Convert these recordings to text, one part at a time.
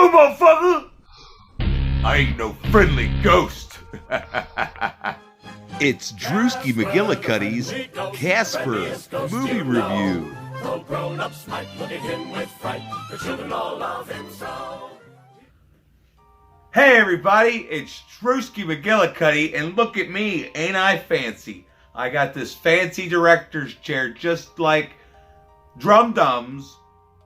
move, motherfucker! I ain't no friendly ghost. It's Drewski McGillicuddy's Casper movie review. Though grown-ups might look at him with fright, the children all love him so. Hey everybody, it's Drewski McGillicuddy, and look at me, ain't I fancy? I got this fancy director's chair just like Drum Dums.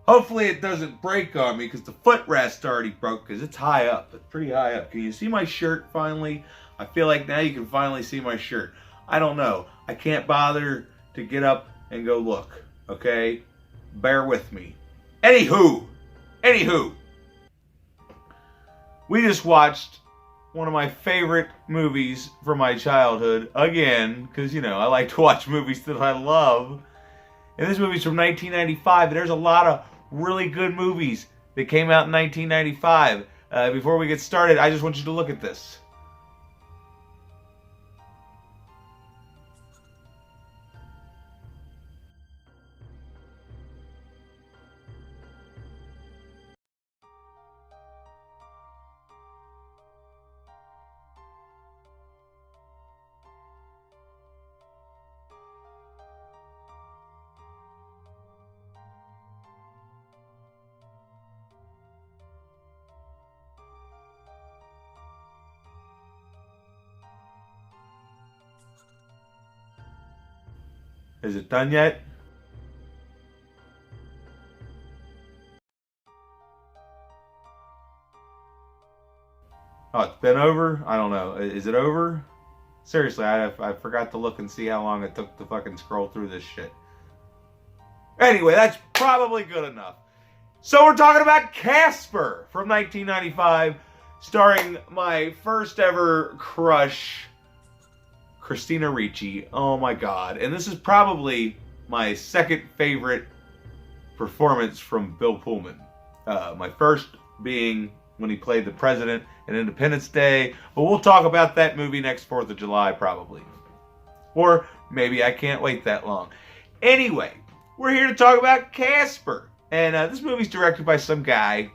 Hopefully it doesn't break on me because the footrest already broke because it's high up. It's pretty high up. Can you see my shirt finally? I feel like now you can finally see my shirt. I don't know. I can't bother to get up and go look. Okay? Bear with me. Anywho. We just watched one of my favorite movies from my childhood again, because, you know, I like to watch movies that I love. And this movie's from 1995, and there's a lot of really good movies that came out in 1995. Before we get started, I just want you to look at this. Is it done yet? Oh, it's been over? I don't know. Is it over? Seriously, I forgot to look and see how long it took to fucking scroll through this shit. Anyway, that's probably good enough. So we're talking about Casper from 1995, starring my first ever crush, Christina Ricci. Oh my god. And this is probably my second favorite performance from Bill Pullman. My first being when he played the president in Independence Day. But we'll talk about that movie next 4th of July probably. Or maybe I can't wait that long. Anyway, we're here to talk about Casper. And this movie's directed by some guy.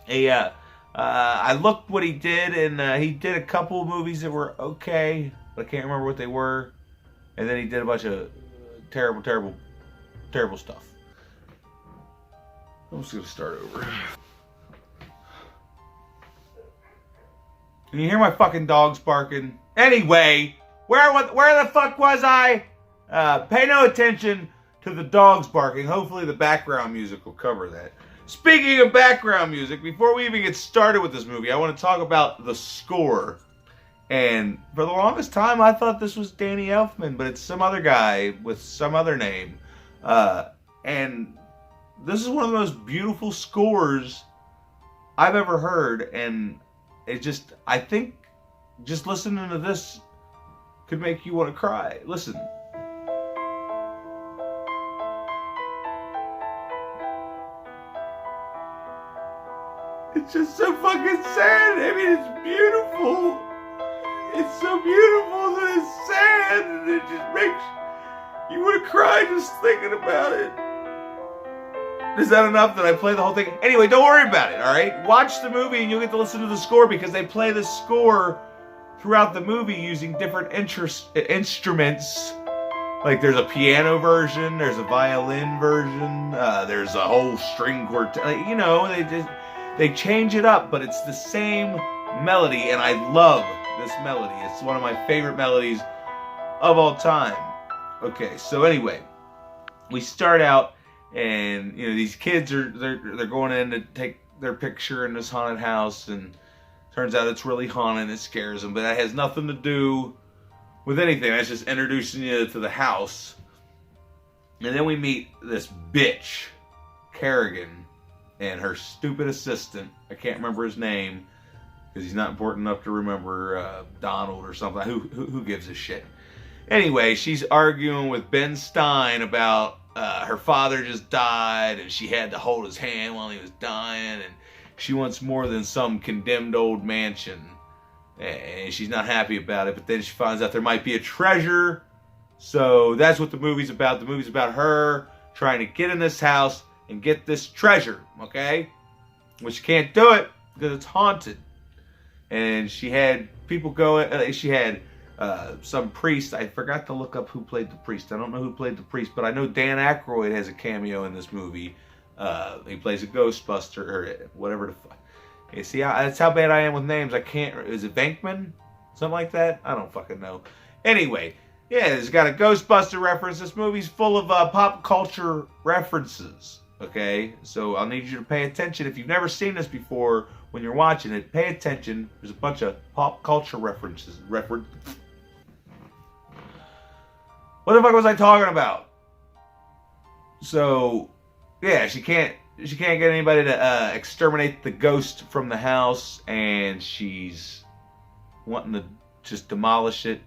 I looked what he did, and he did a couple of movies that were okay, but I can't remember what they were. And then he did a bunch of terrible stuff. I'm just going to start over. Can you hear my fucking dogs barking? Anyway, where the fuck was I? Pay no attention to the dogs barking. Hopefully the background music will cover that. Speaking of background music, before we even get started with this movie, I want to talk about the score. And for the longest time, I thought this was Danny Elfman, but it's some other guy with some other name. And this is one of the most beautiful scores I've ever heard. And it just, I think, just listening to this could make you want to cry. Listen. It's just so fucking sad. I mean, it's beautiful. It's so beautiful that it's sad, and it just makes you want to cry just thinking about it. Is that enough that I play the whole thing? Anyway, don't worry about it, alright? Watch the movie and you'll get to listen to the score because they play the score throughout the movie using different instruments. Like there's a piano version, there's a violin version, there's a whole string quartet. You know, they change it up, but it's the same melody, and I love this melody. It's one of my favorite melodies of all time. Okay, so anyway, we start out, and you know these kids they're going in to take their picture in this haunted house, and turns out it's really haunted. It scares them, but that has nothing to do with anything. That's just introducing you to the house, and then we meet this bitch, Kerrigan, and her stupid assistant. I can't remember his name because he's not important enough to remember. Donald or something. Who gives a shit? Anyway, she's arguing with Ben Stein about her father just died and she had to hold his hand while he was dying, and she wants more than some condemned old mansion, and she's not happy about it. But then she finds out there might be a treasure, so that's what the movie's about. The movie's about her trying to get in this house and get this treasure, okay? Well, she can't do it because it's haunted. And she had people go. She had some priest. I forgot to look up who played the priest. I don't know who played the priest, but I know Dan Aykroyd has a cameo in this movie. He plays a Ghostbuster or whatever the fuck. You see, that's how bad I am with names. I can't. Is it Venkman? Something like that? I don't fucking know. Anyway, yeah, it's got a Ghostbuster reference. This movie's full of pop culture references. Okay, so I'll need you to pay attention. If you've never seen this before, when you're watching it, pay attention. There's a bunch of pop culture references. What the fuck was I talking about? So, yeah, she can't get anybody to exterminate the ghost from the house, and she's wanting to just demolish it.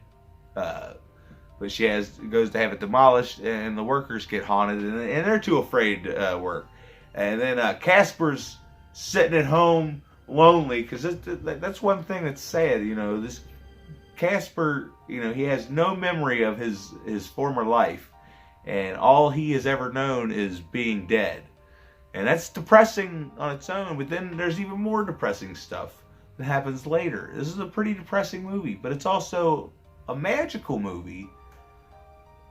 But she goes to have it demolished, and the workers get haunted, and they're too afraid to work. And then Casper's sitting at home lonely, because that's one thing that's sad. You know, this Casper, you know, he has no memory of his former life, and all he has ever known is being dead. And that's depressing on its own, but then there's even more depressing stuff that happens later. This is a pretty depressing movie, but it's also a magical movie.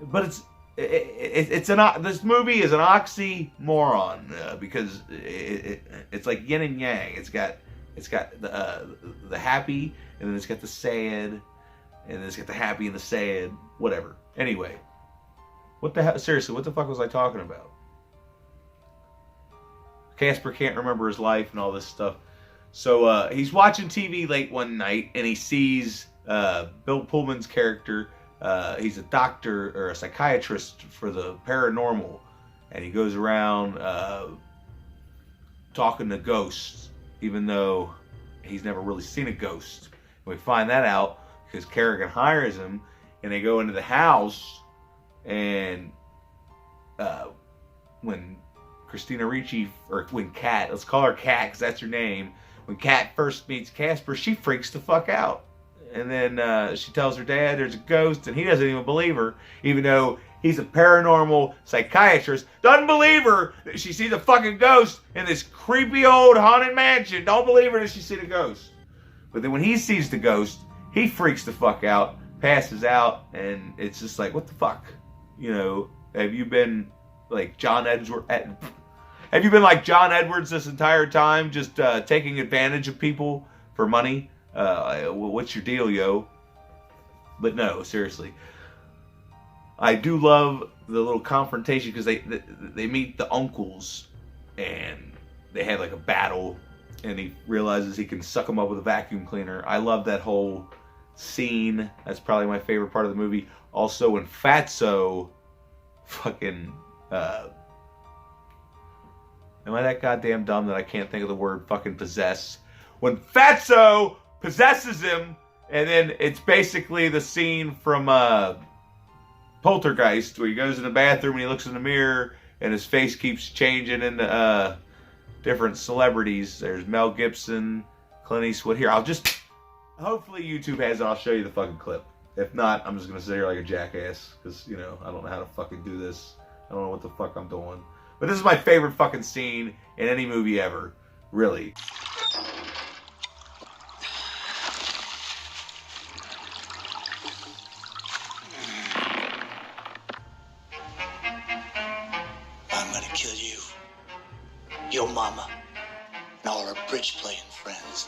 But this movie is an oxymoron because it's like yin and yang. It's got the happy, and then it's got the sad, and then it's got the happy and the sad, whatever. Anyway, what the hell? Seriously, what the fuck was I talking about? Casper can't remember his life and all this stuff. So he's watching TV late one night, and he sees Bill Pullman's character. He's a doctor or a psychiatrist for the paranormal, and he goes around talking to ghosts, even though he's never really seen a ghost. And we find that out because Kerrigan hires him, and they go into the house, and when Christina Ricci, or when Kat, let's call her Kat because that's her name, when Kat first meets Casper, she freaks the fuck out. And then she tells her dad there's a ghost, and he doesn't even believe her, even though he's a paranormal psychiatrist. Doesn't believe her that she sees a fucking ghost in this creepy old haunted mansion. Don't believe her that she sees a ghost. But then when he sees the ghost, he freaks the fuck out, passes out, and it's just like, what the fuck? You know, have you been like John Edwards? Have you been like John Edwards this entire time, just taking advantage of people for money? What's your deal, yo? But no, seriously, I do love the little confrontation because they meet the uncles, and they have like a battle, and he realizes he can suck them up with a vacuum cleaner. I love that whole scene. That's probably my favorite part of the movie. Also, when Fatso fucking am I that goddamn dumb that I can't think of the word fucking possess? When Fatso possesses him, and then it's basically the scene from Poltergeist where he goes in the bathroom and he looks in the mirror and his face keeps changing into different celebrities. There's Mel Gibson, Clint Eastwood. Here, hopefully YouTube has it. I'll show you the fucking clip. If not, I'm just gonna sit here like a jackass because, you know, I don't know how to fucking do this. I don't know what the fuck I'm doing. But this is my favorite fucking scene in any movie ever. Really. Kill you, your mama, and all her bridge-playing friends.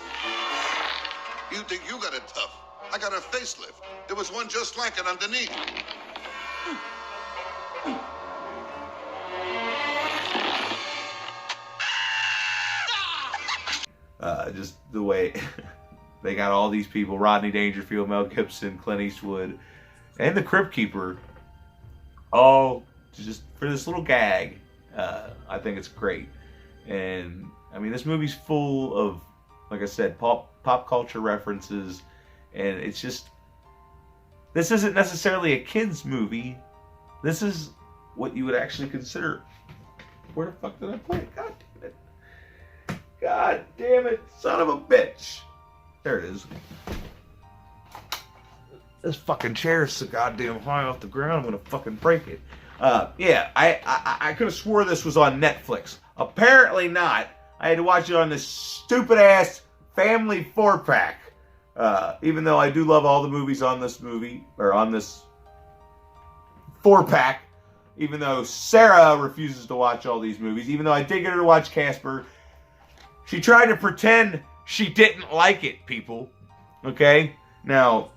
You think you got it tough? I got a facelift. There was one just like it underneath. Just the way they got all these people, Rodney Dangerfield, Mel Gibson, Clint Eastwood, and the Crypt Keeper, all just for this little gag. I think it's great. And I mean, this movie's full of, like I said, pop culture references, and it's just, this isn't necessarily a kid's movie. This is what you would actually consider. Where the fuck did I put it? God damn it. God damn it, son of a bitch. There it is. This fucking chair is so goddamn high off the ground, I'm gonna fucking break it. Yeah, I could have swore this was on Netflix. Apparently not. I had to watch it on this stupid ass family 4-pack. Even though I do love all the movies on this movie, or on this 4-pack, even though Sarah refuses to watch all these movies, even though I did get her to watch Casper, she tried to pretend she didn't like it, people. Okay? Now,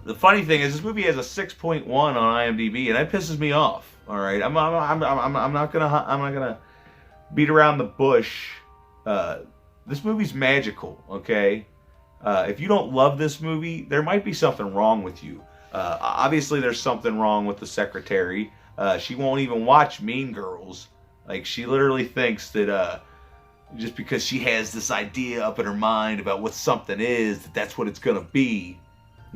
the funny thing is, this movie has a 6.1 on IMDb, and that pisses me off. All right, I'm not gonna beat around the bush. This movie's magical. Okay, if you don't love this movie, there might be something wrong with you. Obviously, there's something wrong with the secretary. She won't even watch Mean Girls. Like, she literally thinks that just because she has this idea up in her mind about what something is, that's what it's gonna be.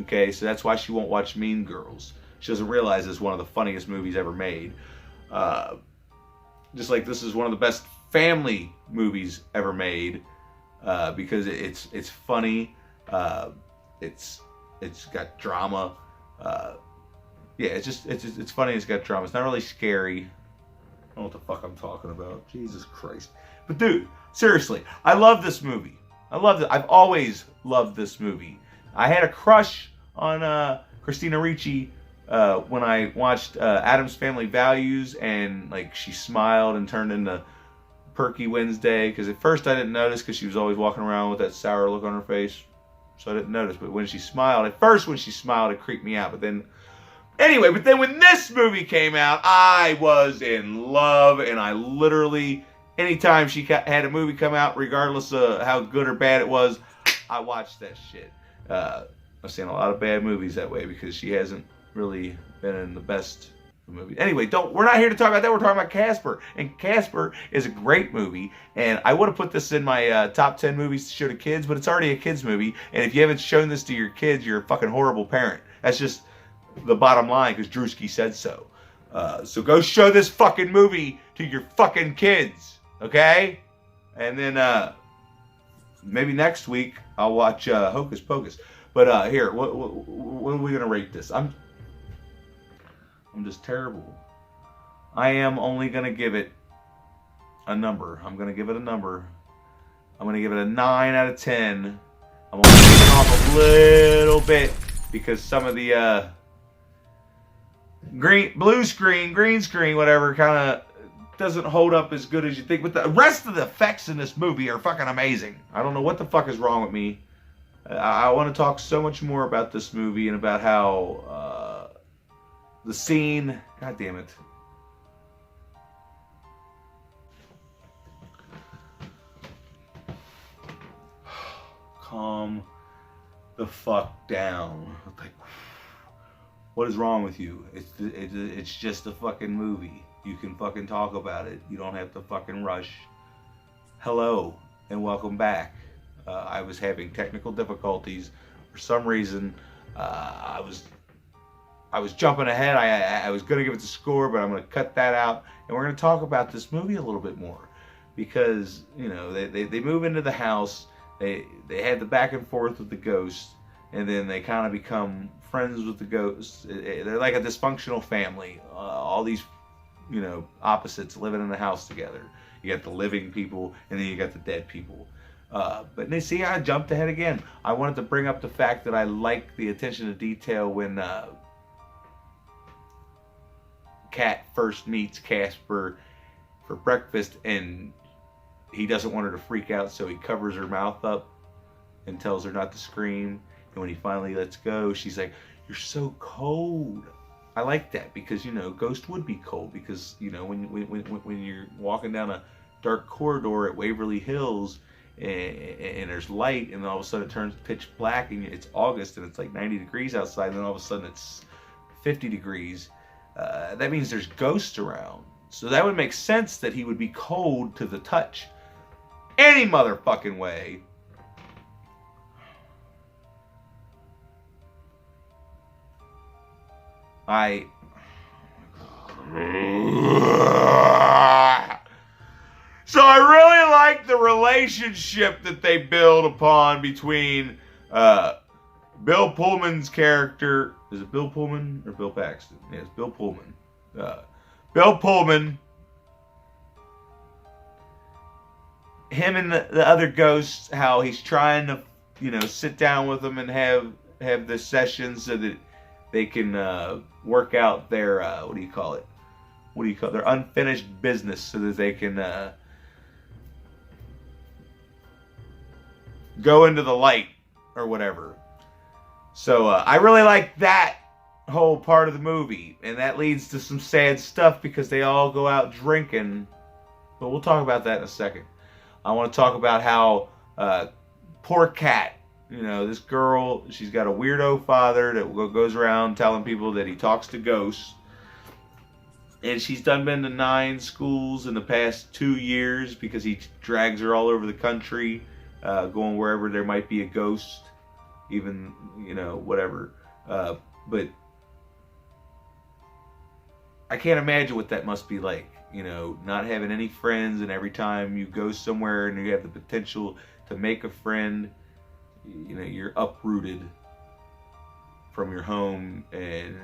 Okay, so that's why she won't watch Mean Girls. She doesn't realize it's one of the funniest movies ever made. Just like this is one of the best family movies ever made, because it's funny, it's got drama. Yeah, it's funny. It's got drama. It's not really scary. I don't know what the fuck I'm talking about. Jesus Christ. But dude, seriously, I love this movie. I love it. I've always loved this movie. I had a crush on Christina Ricci when I watched Addams Family Values, and like she smiled and turned into Perky Wednesday. Because at first I didn't notice, because she was always walking around with that sour look on her face, so I didn't notice. But when she smiled, it creeped me out. But then, anyway, when this movie came out, I was in love, and I literally, anytime she had a movie come out, regardless of how good or bad it was, I watched that shit. I've seen a lot of bad movies that way, because she hasn't really been in the best movies. Anyway, we're not here to talk about that. We're talking about Casper. And Casper is a great movie. And I would have put this in my top 10 movies to show to kids, but it's already a kids movie. And if you haven't shown this to your kids, you're a fucking horrible parent. That's just the bottom line, because Drewski said so. So go show this fucking movie to your fucking kids. Okay? And then maybe next week I'll watch Hocus Pocus. But here, what are we gonna rate this? I'm just terrible. I am only gonna give it a number. I'm gonna give it a number. I'm gonna give it a 9 out of 10. I'm only taking off a little bit because some of the green screen, whatever, kind of doesn't hold up as good as you think. But the rest of the effects in this movie are fucking amazing. I don't know what the fuck is wrong with me. I want to talk so much more about this movie and about how the scene, god damn it. Calm the fuck down. Like, what is wrong with you? It's just a fucking movie. You can fucking talk about it. You don't have to fucking rush. Hello and welcome back. I was having technical difficulties for some reason. I was jumping ahead. I was going to give it the score, but I'm going to cut that out, and we're going to talk about this movie a little bit more, because you know they move into the house. They had the back and forth with the ghost, and then they kind of become friends with the ghost. They're like a dysfunctional family. All these opposites living in the house together. You got the living people, and then you got the dead people. But see, I jumped ahead again. I wanted to bring up the fact that I like the attention to detail when Kat first meets Casper for breakfast, and he doesn't want her to freak out, so he covers her mouth up and tells her not to scream. And when he finally lets go, she's like, "You're so cold." I like that, because Ghost would be cold, because when you're walking down a dark corridor at Waverly Hills, and there's light, and then all of a sudden it turns pitch black, and it's August, and it's like 90 degrees outside, and then all of a sudden it's 50 degrees. That means there's ghosts around. So that would make sense that he would be cold to the touch. Any motherfucking way. So I really like the relationship that they build upon between Bill Pullman's character. Is it Bill Pullman or Bill Paxton? Yeah, it's Bill Pullman. Bill Pullman him and the other ghosts, how he's trying to, sit down with them and have this session so that they can work out their what do you call it? Their unfinished business, so that they can go into the light or whatever. So I really like that whole part of the movie, and that leads to some sad stuff because they all go out drinking. But we'll talk about that in a second. I want to talk about how poor Kat, this girl, she's got a weirdo father that goes around telling people that he talks to ghosts. And she's been to 9 schools in the past 2 years because he drags her all over the country, going wherever there might be a ghost, even, whatever. But I can't imagine what that must be like, not having any friends, and every time you go somewhere and you have the potential to make a friend, you're uprooted from your home, and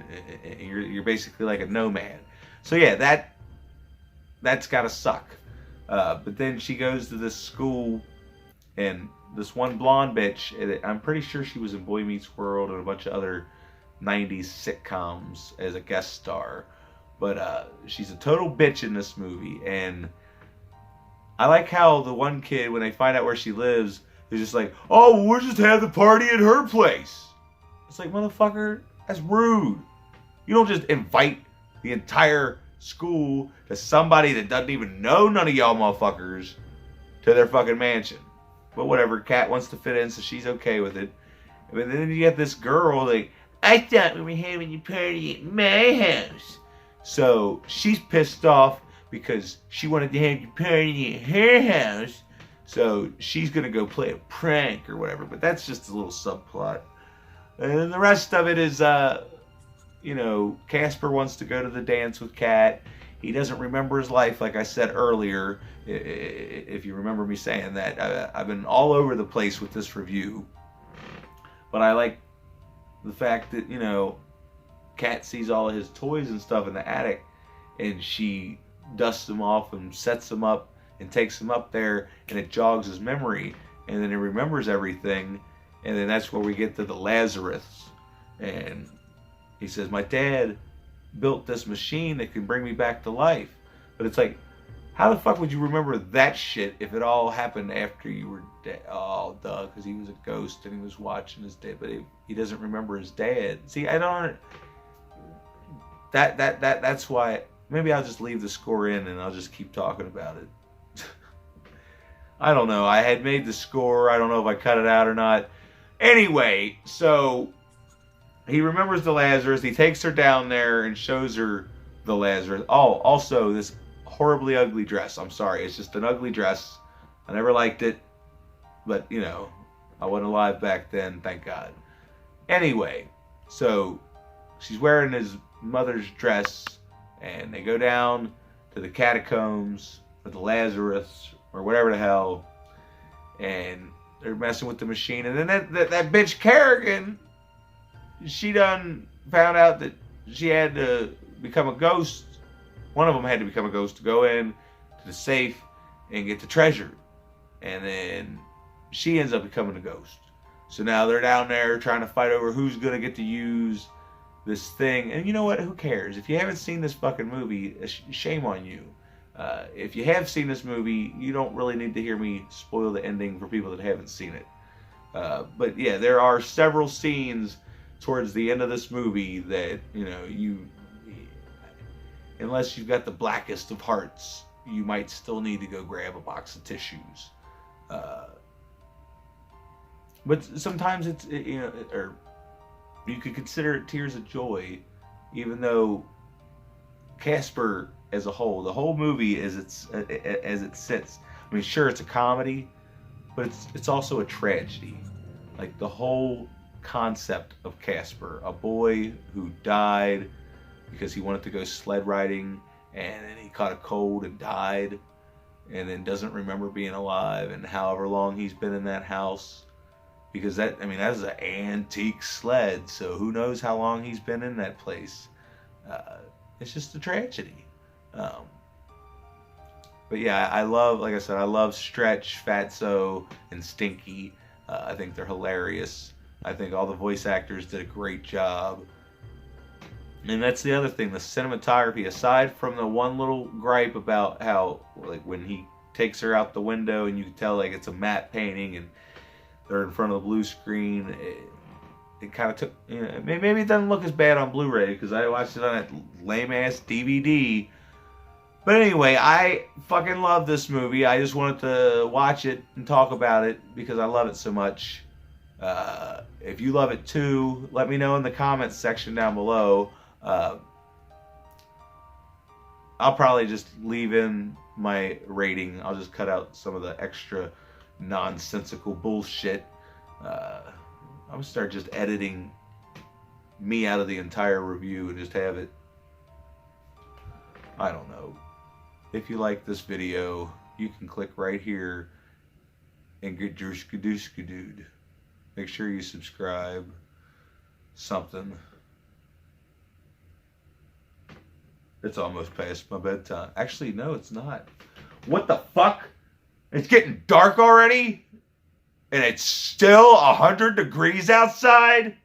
you're basically like a nomad. So yeah, that's gotta suck. But then she goes to this school, and this one blonde bitch, I'm pretty sure she was in Boy Meets World and a bunch of other 90s sitcoms as a guest star. But she's a total bitch in this movie, and I like how the one kid, when they find out where she lives, is just like, oh, well, we'll just have the party at her place. It's like, motherfucker, that's rude. You don't just invite the entire school to somebody that doesn't even know none of y'all motherfuckers to their fucking mansion. But whatever, Kat wants to fit in, so she's okay with it. But then you get this girl, like, I thought we were having a party at my house. So she's pissed off because she wanted to have the party at her house. So she's going to go play a prank or whatever. But that's just a little subplot. And then the rest of it is, Casper wants to go to the dance with Kat. He doesn't remember his life, like I said earlier. If you remember me saying that. I've been all over the place with this review. But I like the fact that, Kat sees all of his toys and stuff in the attic, and she dusts them off and sets them up and takes them up there, and it jogs his memory, and then he remembers everything, and then that's where we get to the Lazarus. And he says, my dad built this machine that can bring me back to life. But it's like, how the fuck would you remember that shit if it all happened after you were dead? Oh, duh, because he was a ghost and he was watching his dad, but he doesn't remember his dad. See, I don't... That's why... Maybe I'll just leave the score in and I'll just keep talking about it. I don't know. I had made the score. I don't know if I cut it out or not. Anyway, so he remembers the Lazarus. He takes her down there and shows her the Lazarus. Oh, also this horribly ugly dress. I'm sorry. It's just an ugly dress. I never liked it. But, I wasn't alive back then. Thank God. Anyway, so she's wearing his mother's dress, and they go down to the catacombs or the Lazarus or whatever the hell, and they're messing with the machine. And then that bitch Kerrigan, she done found out that she had to become a ghost. One of them had to become a ghost to go in to the safe and get the treasure. And then she ends up becoming a ghost. So now they're down there trying to fight over who's going to get to use this thing. And you know what? Who cares? If you haven't seen this fucking movie, shame on you. If you have seen this movie, you don't really need to hear me spoil the ending for people that haven't seen it. But yeah, there are several scenes towards the end of this movie that, unless you've got the blackest of hearts, you might still need to go grab a box of tissues. But sometimes it's, or you could consider it tears of joy, even though Casper as a whole, the whole movie as it sits. I mean, sure, it's a comedy, but it's also a tragedy. Like the whole concept of Casper, a boy who died because he wanted to go sled riding, and then he caught a cold and died, and then doesn't remember being alive, and however long he's been in that house. Because that is an antique sled, so who knows how long he's been in that place. It's just a tragedy. But yeah, I love, like I said, I love Stretch, Fatso, and Stinky. I think they're hilarious. I think all the voice actors did a great job. And that's the other thing, the cinematography, aside from the one little gripe about how, like, when he takes her out the window and you can tell, like, it's a matte painting and they're in front of the blue screen, it kind of took, you know, maybe it doesn't look as bad on Blu-ray because I watched it on that lame-ass DVD. But anyway, I fucking love this movie. I just wanted to watch it and talk about it because I love it so much. If you love it too, let me know in the comments section down below. I'll probably just leave in my rating. I'll just cut out some of the extra nonsensical bullshit. I'm gonna start just editing me out of the entire review and just have it, I don't know. If you like this video, you can click right here and get your skadooskadood. Make sure you subscribe. Something. It's almost past my bedtime. Actually, no, it's not. What the fuck? It's getting dark already? And it's still 100 degrees outside?